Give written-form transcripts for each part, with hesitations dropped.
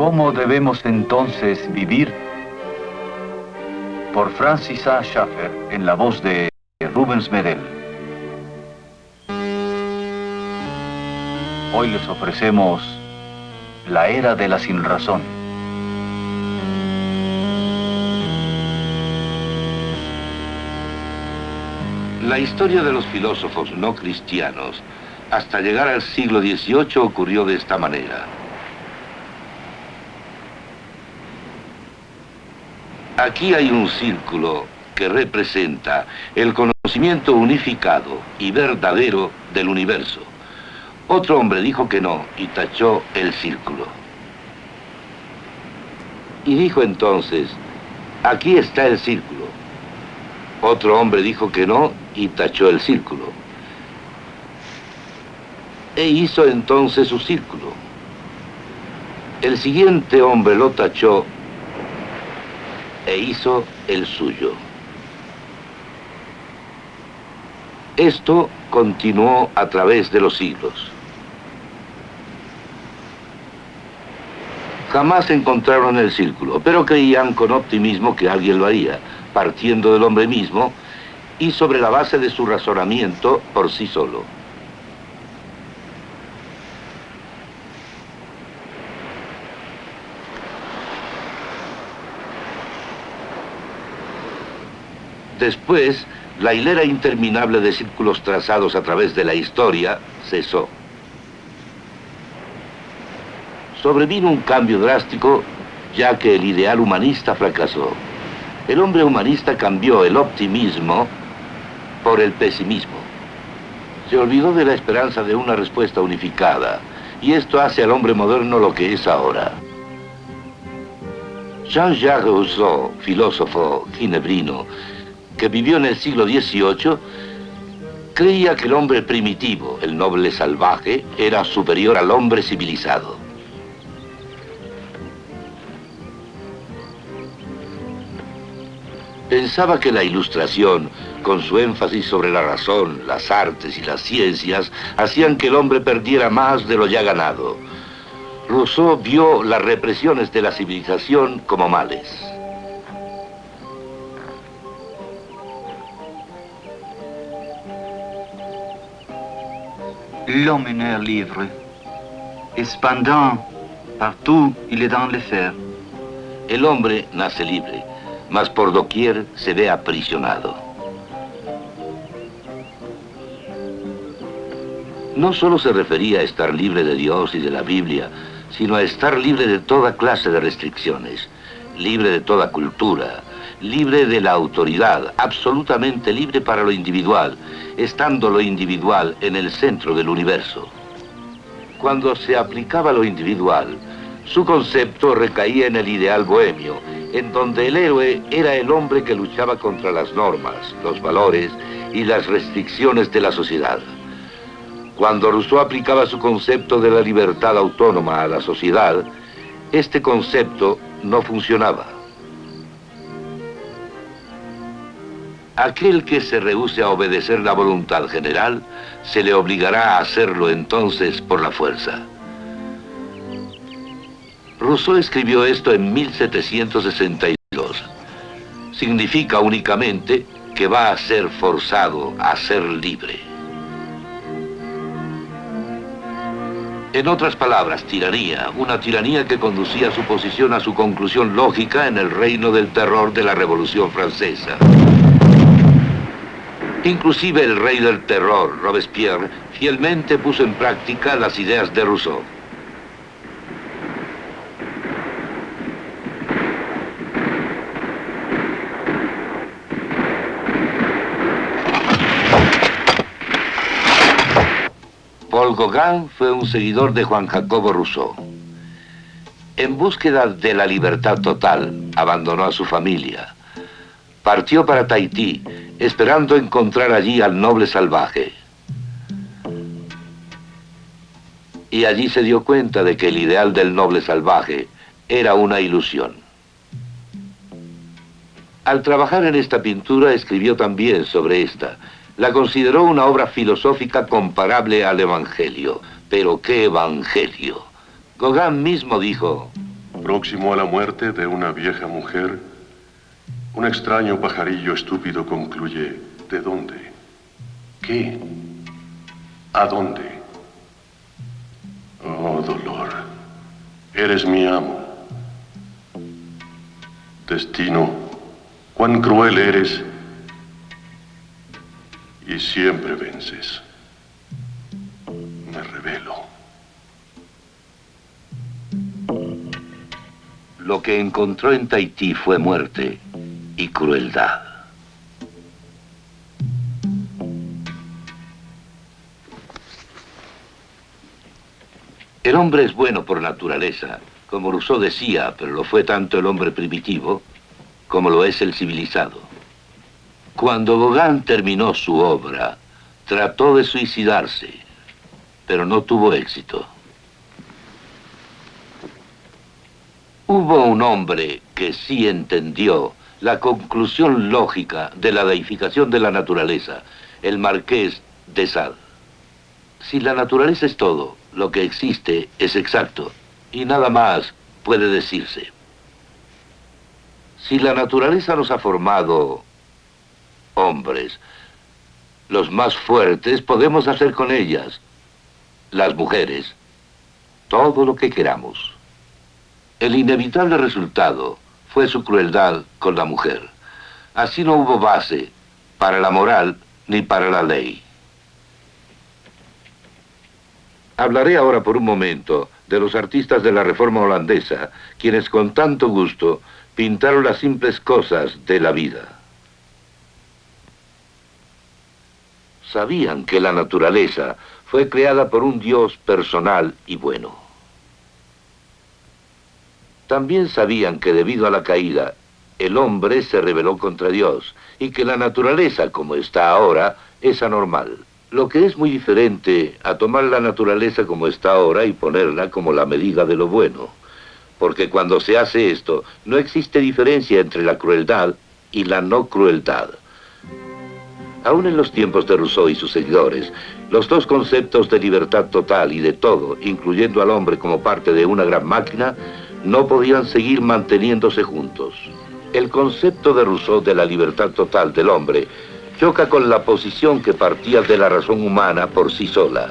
¿Cómo debemos entonces vivir? Por Francis A. Schaeffer, en la voz de Rubens Medel. Hoy les ofrecemos La Era de la Sinrazón. La historia de los filósofos no cristianos hasta llegar al siglo XVIII ocurrió de esta manera. Aquí hay un círculo que representa el conocimiento unificado y verdadero del universo. Otro hombre dijo que no y tachó el círculo. Y dijo entonces, aquí está el círculo. Otro hombre dijo que no y tachó el círculo. E hizo entonces su círculo. El siguiente hombre lo tachó e hizo el suyo. Esto continuó a través de los siglos. Jamás encontraron el círculo, pero creían con optimismo que alguien lo haría, partiendo del hombre mismo y sobre la base de su razonamiento por sí solo. Después, la hilera interminable de círculos trazados a través de la historia cesó. Sobrevino un cambio drástico, ya que el ideal humanista fracasó. El hombre humanista cambió el optimismo por el pesimismo. Se olvidó de la esperanza de una respuesta unificada, y esto hace al hombre moderno lo que es ahora. Jean-Jacques Rousseau, filósofo ginebrino, que vivió en el siglo XVIII, creía que el hombre primitivo, el noble salvaje, era superior al hombre civilizado. Pensaba que la Ilustración, con su énfasis sobre la razón, las artes y las ciencias, hacían que el hombre perdiera más de lo ya ganado. Rousseau vio las represiones de la civilización como males. L'homme est né libre. Cependant, partout, il est dans les fers. El hombre nace libre, mas por doquier se ve aprisionado. No solo se refería a estar libre de Dios y de la Biblia, sino a estar libre de toda clase de restricciones, libre de toda cultura, libre de la autoridad, absolutamente libre para lo individual, estando lo individual en el centro del universo. Cuando se aplicaba lo individual, su concepto recaía en el ideal bohemio, en donde el héroe era el hombre que luchaba contra las normas, los valores y las restricciones de la sociedad. Cuando Rousseau aplicaba su concepto de la libertad autónoma a la sociedad, este concepto no funcionaba. Aquel que se rehúse a obedecer la voluntad general, se le obligará a hacerlo entonces por la fuerza. Rousseau escribió esto en 1762. Significa únicamente que va a ser forzado a ser libre. En otras palabras, tiranía, una tiranía que conducía su posición a su conclusión lógica en el reino del terror de la Revolución Francesa. Inclusive el rey del terror, Robespierre, fielmente puso en práctica las ideas de Rousseau. Paul Gauguin fue un seguidor de Juan Jacobo Rousseau. En búsqueda de la libertad total, abandonó a su familia. Partió para Tahití, esperando encontrar allí al noble salvaje. Y allí se dio cuenta de que el ideal del noble salvaje era una ilusión. Al trabajar en esta pintura, escribió también sobre esta. La consideró una obra filosófica comparable al Evangelio. Pero ¿qué Evangelio? Gauguin mismo dijo: Próximo a la muerte de una vieja mujer, un extraño pajarillo estúpido concluye: ¿de dónde? ¿Qué? ¿A dónde? Oh, dolor, eres mi amo. Destino, cuán cruel eres, y siempre vences. Me rebelo. Lo que encontró en Tahití fue muerte y crueldad. El hombre es bueno por naturaleza, como Rousseau decía, pero lo fue tanto el hombre primitivo como lo es el civilizado. Cuando Gauguin terminó su obra, trató de suicidarse, pero no tuvo éxito. Hubo un hombre que sí entendió la conclusión lógica de la deificación de la naturaleza, el Marqués de Sade. Si la naturaleza es todo, lo que existe es exacto, y nada más puede decirse. Si la naturaleza nos ha formado hombres, los más fuertes, podemos hacer con ellas, las mujeres, todo lo que queramos. El inevitable resultado fue su crueldad con la mujer. Así no hubo base para la moral ni para la ley. Hablaré ahora por un momento de los artistas de la Reforma holandesa, quienes con tanto gusto pintaron las simples cosas de la vida. Sabían que la naturaleza fue creada por un Dios personal y bueno. También sabían que debido a la caída, el hombre se rebeló contra Dios y que la naturaleza, como está ahora, es anormal. Lo que es muy diferente a tomar la naturaleza como está ahora y ponerla como la medida de lo bueno. Porque cuando se hace esto, no existe diferencia entre la crueldad y la no crueldad. Aún en los tiempos de Rousseau y sus seguidores, los dos conceptos de libertad total y de todo, incluyendo al hombre como parte de una gran máquina, no podían seguir manteniéndose juntos. El concepto de Rousseau de la libertad total del hombre choca con la posición que partía de la razón humana por sí sola,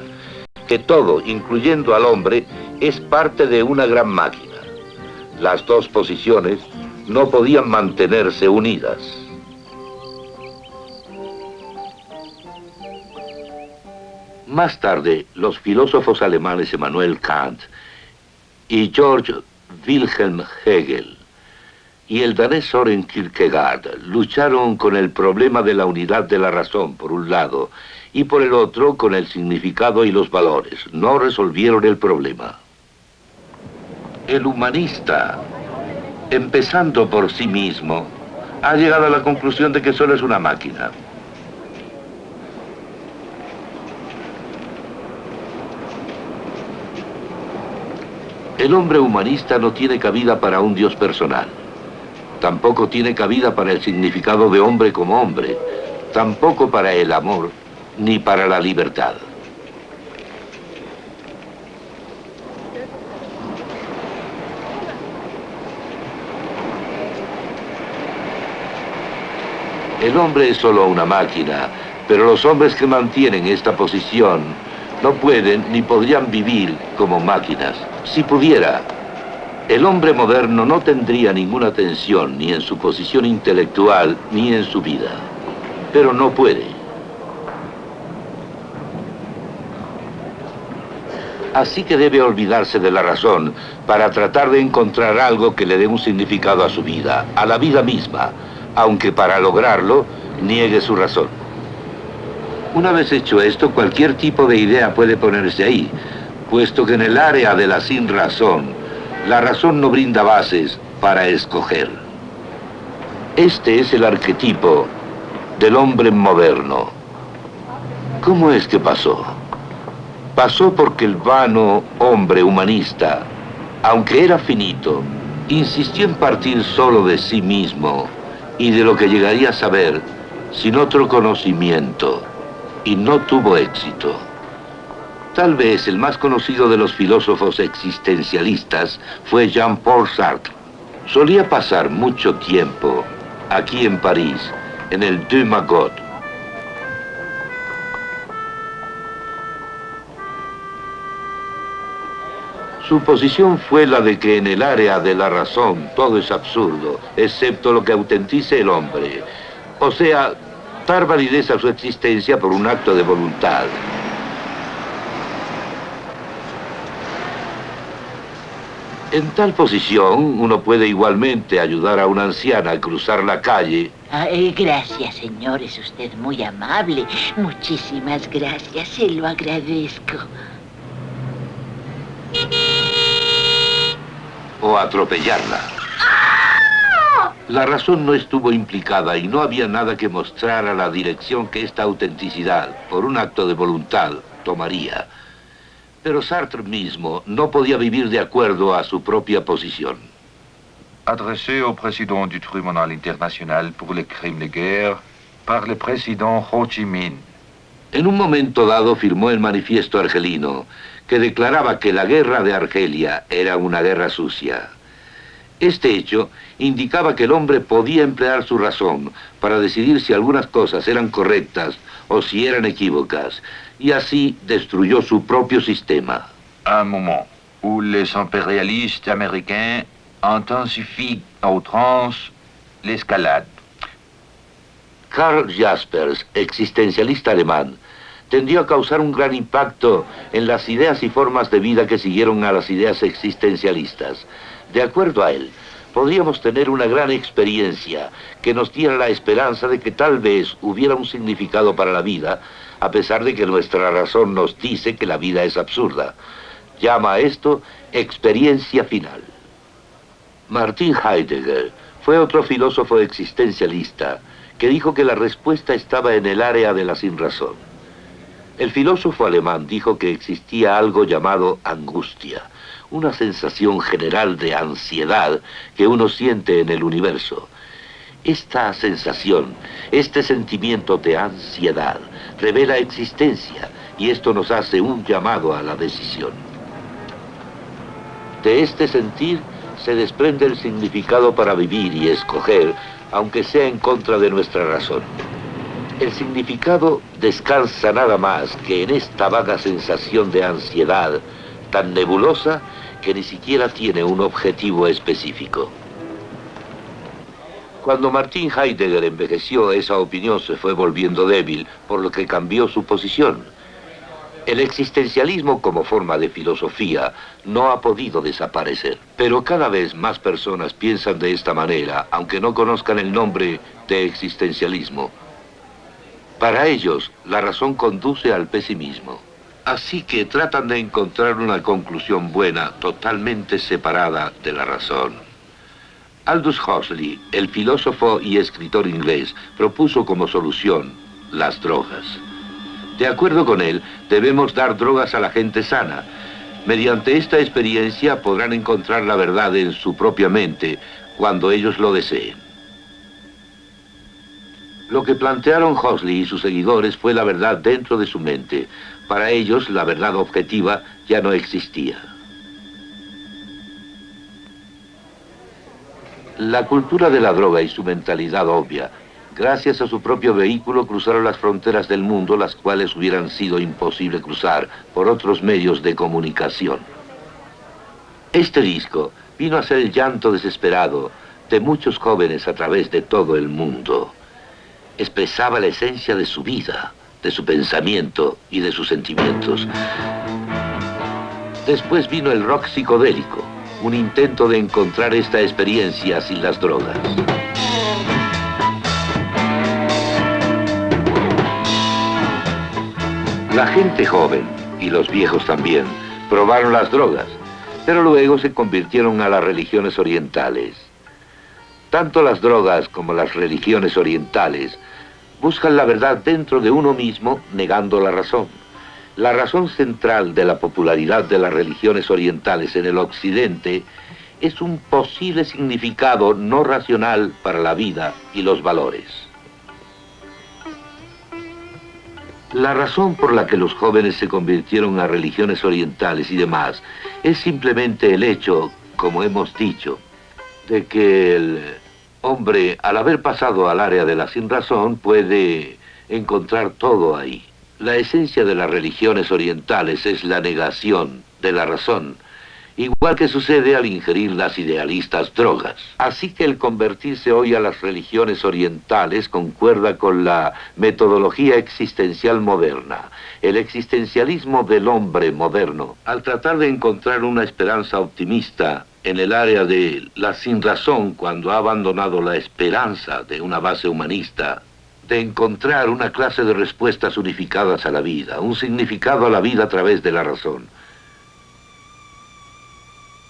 que todo, incluyendo al hombre, es parte de una gran máquina. Las dos posiciones no podían mantenerse unidas. Más tarde, los filósofos alemanes Immanuel Kant y Georg Wilhelm Hegel y el danés Søren Kierkegaard lucharon con el problema de la unidad de la razón, por un lado, y por el otro con el significado y los valores. No resolvieron el problema. El humanista, empezando por sí mismo, ha llegado a la conclusión de que solo es una máquina. El hombre humanista no tiene cabida para un Dios personal. Tampoco tiene cabida para el significado de hombre como hombre. Tampoco para el amor, ni para la libertad. El hombre es solo una máquina, pero los hombres que mantienen esta posición no pueden ni podrían vivir como máquinas. Si pudiera, el hombre moderno no tendría ninguna tensión ni en su posición intelectual ni en su vida. Pero no puede. Así que debe olvidarse de la razón para tratar de encontrar algo que le dé un significado a su vida, a la vida misma, aunque para lograrlo niegue su razón. Una vez hecho esto, cualquier tipo de idea puede ponerse ahí, puesto que en el área de la sin razón, la razón no brinda bases para escoger. Este es el arquetipo del hombre moderno. ¿Cómo es que pasó? Pasó porque el vano hombre humanista, aunque era finito, insistió en partir solo de sí mismo y de lo que llegaría a saber sin otro conocimiento, y no tuvo éxito. Tal vez el más conocido de los filósofos existencialistas fue Jean-Paul Sartre. Solía pasar mucho tiempo aquí en París, en el Deux Magots. Su posición fue la de que en el área de la razón todo es absurdo, excepto lo que autentice el hombre. O sea, dar validez a su existencia por un acto de voluntad. En tal posición, uno puede igualmente ayudar a una anciana a cruzar la calle. Gracias, señor, es usted muy amable. Muchísimas gracias, se lo agradezco. O atropellarla. La razón no estuvo implicada y no había nada que mostrara la dirección que esta autenticidad, por un acto de voluntad, tomaría. Pero Sartre mismo no podía vivir de acuerdo a su propia posición. Adressé au président du Tribunal International pour les Crimes de Guerre par le président Ho Chi Minh. En un momento dado firmó el manifiesto argelino, que declaraba que la guerra de Argelia era una guerra sucia. Este hecho indicaba que el hombre podía emplear su razón para decidir si algunas cosas eran correctas o si eran equívocas, y así destruyó su propio sistema. Un moment où les impérialistes américains intensifient à outrance l'escalade. Karl Jaspers, existencialista alemán, tendió a causar un gran impacto en las ideas y formas de vida que siguieron a las ideas existencialistas. De acuerdo a él, podríamos tener una gran experiencia que nos diera la esperanza de que tal vez hubiera un significado para la vida, a pesar de que nuestra razón nos dice que la vida es absurda. Llama a esto experiencia final. Martin Heidegger fue otro filósofo existencialista que dijo que la respuesta estaba en el área de la sinrazón. El filósofo alemán dijo que existía algo llamado angustia, una sensación general de ansiedad que uno siente en el universo. Esta sensación, este sentimiento de ansiedad, revela existencia y esto nos hace un llamado a la decisión. De este sentir se desprende el significado para vivir y escoger, aunque sea en contra de nuestra razón. El significado descansa nada más que en esta vaga sensación de ansiedad, tan nebulosa que ni siquiera tiene un objetivo específico. Cuando Martin Heidegger envejeció, esa opinión se fue volviendo débil, por lo que cambió su posición. El existencialismo como forma de filosofía no ha podido desaparecer, pero cada vez más personas piensan de esta manera, aunque no conozcan el nombre de existencialismo. Para ellos, la razón conduce al pesimismo. Así que tratan de encontrar una conclusión buena, totalmente separada de la razón. Aldous Huxley, el filósofo y escritor inglés, propuso como solución las drogas. De acuerdo con él, debemos dar drogas a la gente sana. Mediante esta experiencia podrán encontrar la verdad en su propia mente cuando ellos lo deseen. Lo que plantearon Huxley y sus seguidores fue la verdad dentro de su mente. Para ellos, la verdad objetiva ya no existía. La cultura de la droga y su mentalidad obvia, gracias a su propio vehículo, cruzaron las fronteras del mundo, las cuales hubieran sido imposible cruzar por otros medios de comunicación. Este disco vino a ser el llanto desesperado de muchos jóvenes a través de todo el mundo. Expresaba la esencia de su vida, de su pensamiento y de sus sentimientos. Después vino el rock psicodélico, un intento de encontrar esta experiencia sin las drogas. La gente joven, y los viejos también, probaron las drogas, pero luego se convirtieron a las religiones orientales. Tanto las drogas como las religiones orientales buscan la verdad dentro de uno mismo, negando la razón. La razón central de la popularidad de las religiones orientales en el occidente es un posible significado no racional para la vida y los valores. La razón por la que los jóvenes se convirtieron a religiones orientales y demás es simplemente el hecho, como hemos dicho, de que el hombre, al haber pasado al área de la sinrazón, puede encontrar todo ahí. La esencia de las religiones orientales es la negación de la razón, igual que sucede al ingerir las idealistas drogas. Así que el convertirse hoy a las religiones orientales concuerda con la metodología existencial moderna, el existencialismo del hombre moderno. Al tratar de encontrar una esperanza optimista en el área de la sinrazón, cuando ha abandonado la esperanza de una base humanista, de encontrar una clase de respuestas unificadas a la vida, un significado a la vida a través de la razón.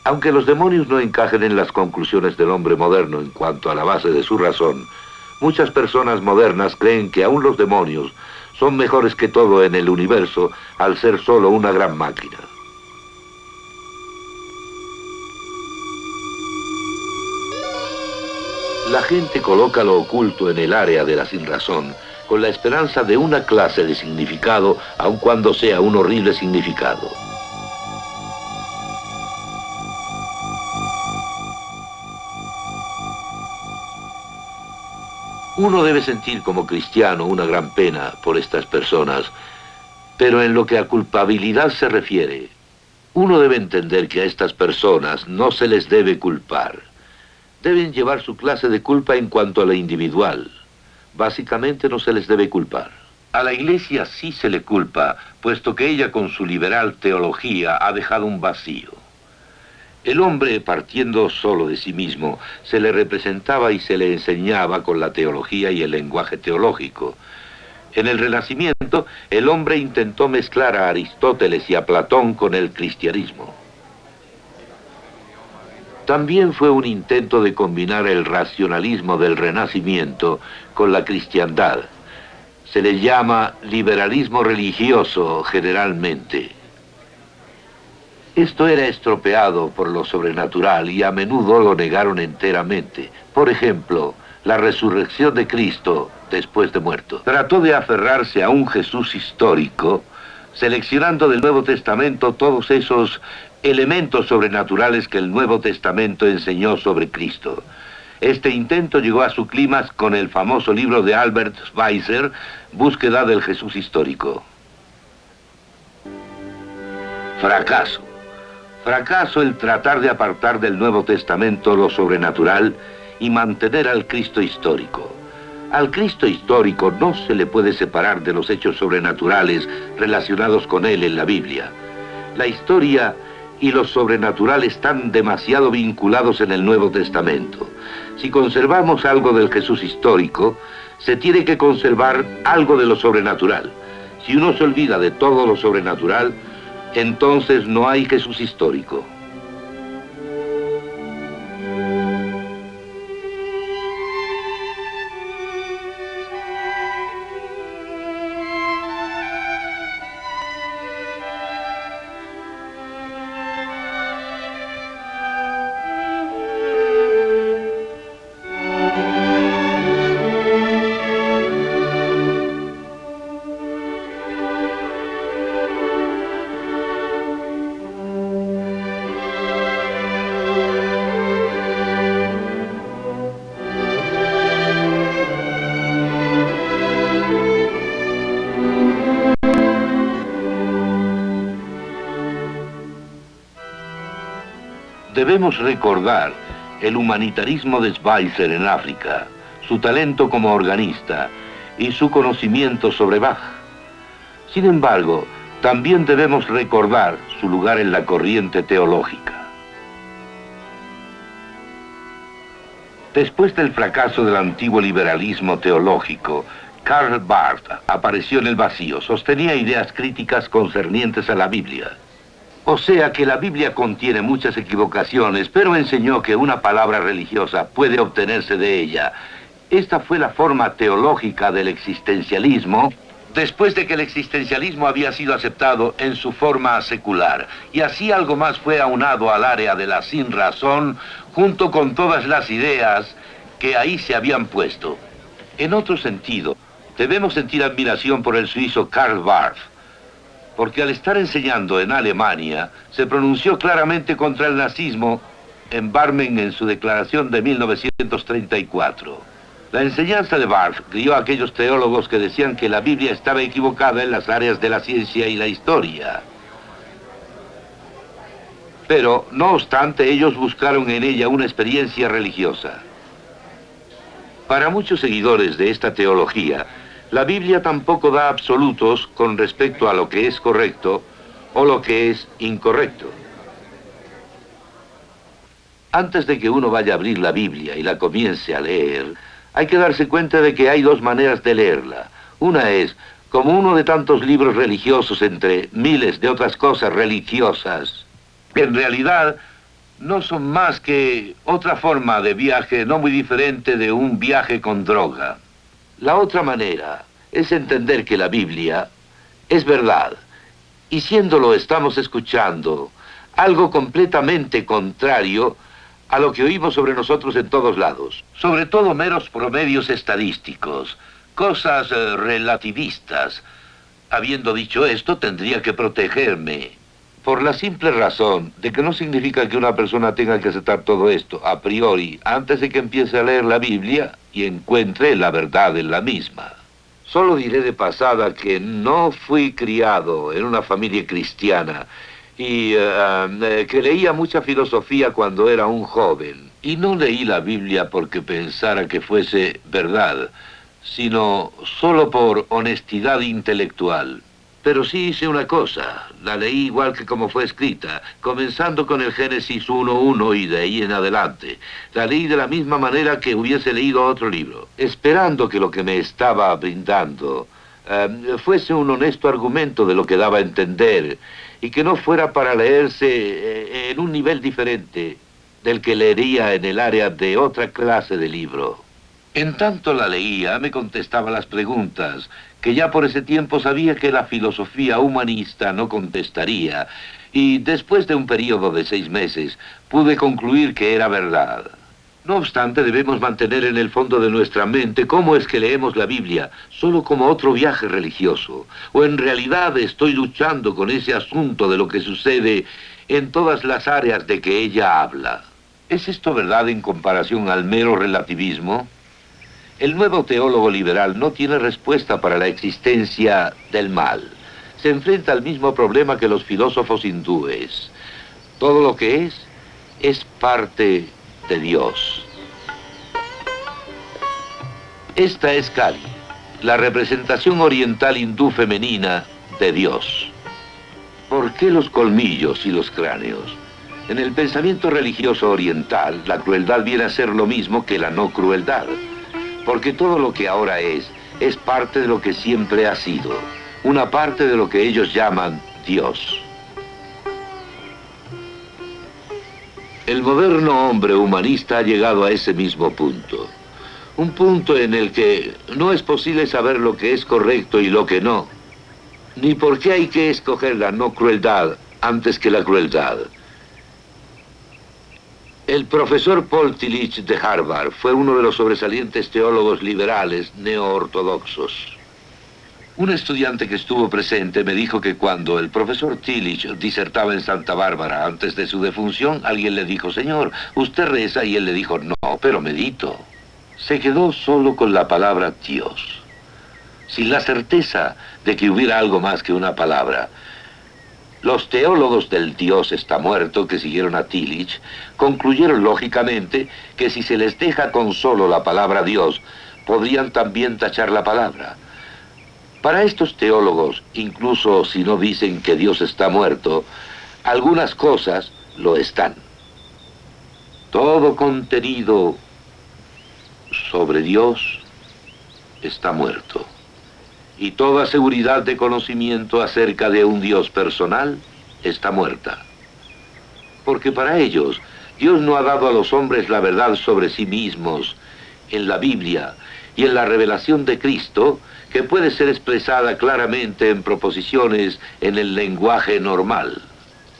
Aunque los demonios no encajen en las conclusiones del hombre moderno en cuanto a la base de su razón, muchas personas modernas creen que aún los demonios son mejores que todo en el universo al ser solo una gran máquina. La gente coloca lo oculto en el área de la sinrazón con la esperanza de una clase de significado, aun cuando sea un horrible significado. Uno debe sentir como cristiano una gran pena por estas personas, pero en lo que a culpabilidad se refiere, uno debe entender que a estas personas no se les debe culpar. Deben llevar su clase de culpa en cuanto a lo individual. Básicamente no se les debe culpar. A la Iglesia sí se le culpa, puesto que ella con su liberal teología ha dejado un vacío. El hombre, partiendo solo de sí mismo, se le representaba y se le enseñaba con la teología y el lenguaje teológico. En el Renacimiento, el hombre intentó mezclar a Aristóteles y a Platón con el cristianismo. También fue un intento de combinar el racionalismo del Renacimiento con la cristiandad. Se le llama liberalismo religioso generalmente. Esto era estropeado por lo sobrenatural y a menudo lo negaron enteramente. Por ejemplo, la resurrección de Cristo después de muerto. Trató de aferrarse a un Jesús histórico, seleccionando del Nuevo Testamento todos esos elementos sobrenaturales que el Nuevo Testamento enseñó sobre Cristo. Este intento llegó a su clímax con el famoso libro de Albert Schweitzer, Búsqueda del Jesús histórico. Fracaso. Fracaso el tratar de apartar del Nuevo Testamento lo sobrenatural y mantener al Cristo histórico. Al Cristo histórico no se le puede separar de los hechos sobrenaturales relacionados con él en la Biblia. La historia y lo sobrenatural están demasiado vinculados en el Nuevo Testamento. Si conservamos algo del Jesús histórico, se tiene que conservar algo de lo sobrenatural. Si uno se olvida de todo lo sobrenatural, entonces no hay Jesús histórico. Debemos recordar el humanitarismo de Schweitzer en África, su talento como organista y su conocimiento sobre Bach. Sin embargo, también debemos recordar su lugar en la corriente teológica. Después del fracaso del antiguo liberalismo teológico, Karl Barth apareció en el vacío, sostenía ideas críticas concernientes a la Biblia. O sea que la Biblia contiene muchas equivocaciones, pero enseñó que una palabra religiosa puede obtenerse de ella. Esta fue la forma teológica del existencialismo, después de que el existencialismo había sido aceptado en su forma secular. Y así algo más fue aunado al área de la sinrazón, junto con todas las ideas que ahí se habían puesto. En otro sentido, Debemos sentir admiración por el suizo Karl Barth, porque al estar enseñando en Alemania, se pronunció claramente contra el nazismo en Barmen en su declaración de 1934. La enseñanza de Barth crió a aquellos teólogos que decían que la Biblia estaba equivocada en las áreas de la ciencia y la historia. Pero, no obstante, ellos buscaron en ella una experiencia religiosa. Para muchos seguidores de esta teología, la Biblia tampoco da absolutos con respecto a lo que es correcto o lo que es incorrecto. Antes de que uno vaya a abrir la Biblia y la comience a leer, hay que darse cuenta de que hay dos maneras de leerla. Una es como uno de tantos libros religiosos entre miles de otras cosas religiosas, que en realidad no son más que otra forma de viaje no muy diferente de un viaje con droga. La otra manera es entender que la Biblia es verdad, y siéndolo estamos escuchando algo completamente contrario a lo que oímos sobre nosotros en todos lados, sobre todo meros promedios estadísticos, cosas relativistas. Habiendo dicho esto, tendría que protegerme, por la simple razón de que no significa que una persona tenga que aceptar todo esto a priori antes de que empiece a leer la Biblia y encuentre la verdad en la misma. Solo diré de pasada que no fui criado en una familia cristiana y que leía mucha filosofía cuando era un joven. Y no leí la Biblia porque pensara que fuese verdad, sino solo por honestidad intelectual. Pero sí hice una cosa, la leí igual que como fue escrita, comenzando con el Génesis 1:1 y de ahí en adelante. La leí de la misma manera que hubiese leído otro libro, esperando que lo que me estaba brindando fuese un honesto argumento de lo que daba a entender y que no fuera para leerse en un nivel diferente del que leería en el área de otra clase de libro. En tanto la leía, me contestaba las preguntas, que ya por ese tiempo sabía que la filosofía humanista no contestaría, y después de un periodo de 6 meses, pude concluir que era verdad. No obstante, debemos mantener en el fondo de nuestra mente cómo es que leemos la Biblia, solo como otro viaje religioso, o en realidad estoy luchando con ese asunto de lo que sucede en todas las áreas de que ella habla. ¿Es esto verdad en comparación al mero relativismo? El nuevo teólogo liberal no tiene respuesta para la existencia del mal. Se enfrenta al mismo problema que los filósofos hindúes. Todo lo que es parte de Dios. Esta es Kali, la representación oriental hindú femenina de Dios. ¿Por qué los colmillos y los cráneos? En el pensamiento religioso oriental, la crueldad viene a ser lo mismo que la no crueldad. Porque todo lo que ahora es parte de lo que siempre ha sido, una parte de lo que ellos llaman Dios. El moderno hombre humanista ha llegado a ese mismo punto. Un punto en el que no es posible saber lo que es correcto y lo que no, ni por qué hay que escoger la no crueldad antes que la crueldad. El profesor Paul Tillich de Harvard fue uno de los sobresalientes teólogos liberales neo-ortodoxos. Un estudiante que estuvo presente me dijo que cuando el profesor Tillich disertaba en Santa Bárbara antes de su defunción, alguien le dijo: «Señor, usted reza», y él le dijo: «No, pero medito». Se quedó solo con la palabra Dios, sin la certeza de que hubiera algo más que una palabra. Los teólogos del Dios está muerto que siguieron a Tillich concluyeron lógicamente que si se les deja con solo la palabra Dios, podrían también tachar la palabra. Para estos teólogos, incluso si no dicen que Dios está muerto, algunas cosas lo están. Todo contenido sobre Dios está muerto. Y toda seguridad de conocimiento acerca de un Dios personal está muerta. Porque para ellos, Dios no ha dado a los hombres la verdad sobre sí mismos en la Biblia y en la revelación de Cristo, que puede ser expresada claramente en proposiciones en el lenguaje normal.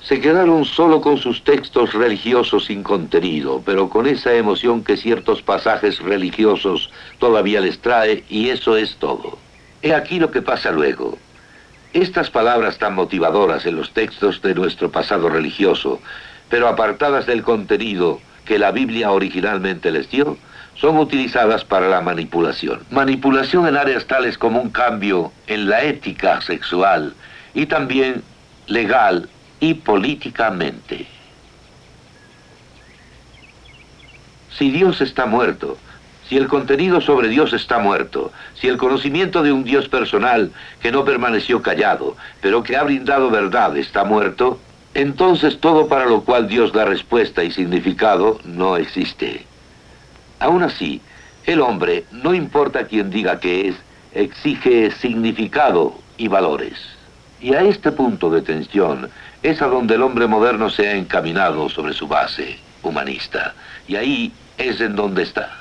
Se quedaron solo con sus textos religiosos sin contenido, pero con esa emoción que ciertos pasajes religiosos todavía les trae, y eso es todo. He aquí lo que pasa luego. Estas palabras tan motivadoras en los textos de nuestro pasado religioso, pero apartadas del contenido que la Biblia originalmente les dio, son utilizadas para la manipulación. Manipulación en áreas tales como un cambio en la ética sexual y también legal y políticamente. Si Dios está muerto, si el contenido sobre Dios está muerto, si el conocimiento de un Dios personal que no permaneció callado, pero que ha brindado verdad está muerto, entonces todo para lo cual Dios da respuesta y significado no existe. Aún así, el hombre, no importa quién diga que es, exige significado y valores. Y a este punto de tensión es a donde el hombre moderno se ha encaminado sobre su base humanista. Y ahí es en donde está.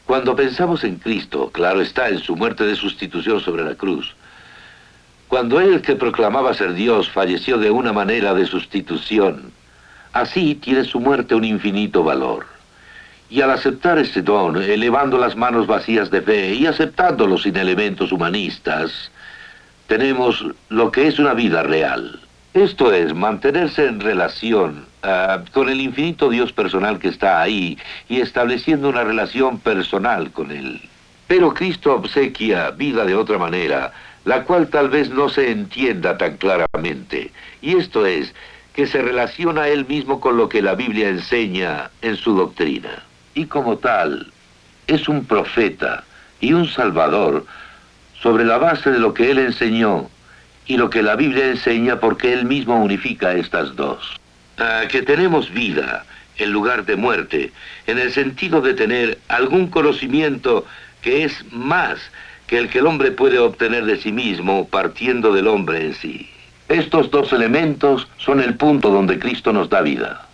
Cuando pensamos en Cristo, claro está, en su muerte de sustitución sobre la cruz, cuando Él, que proclamaba ser Dios, falleció de una manera de sustitución, así tiene su muerte un infinito valor. Y al aceptar este don, elevando las manos vacías de fe y aceptándolo sin elementos humanistas, tenemos lo que es una vida real. Esto es, mantenerse en relación con el infinito Dios personal que está ahí y estableciendo una relación personal con Él. Pero Cristo obsequia vida de otra manera, la cual tal vez no se entienda tan claramente. Y esto es, que se relaciona a Él mismo con lo que la Biblia enseña en su doctrina. Y como tal, es un profeta y un salvador sobre la base de lo que Él enseñó y lo que la Biblia enseña, porque Él mismo unifica estas dos. Que tenemos vida en lugar de muerte, en el sentido de tener algún conocimiento que es más que el que el hombre puede obtener de sí mismo partiendo del hombre en sí. Estos dos elementos son el punto donde Cristo nos da vida.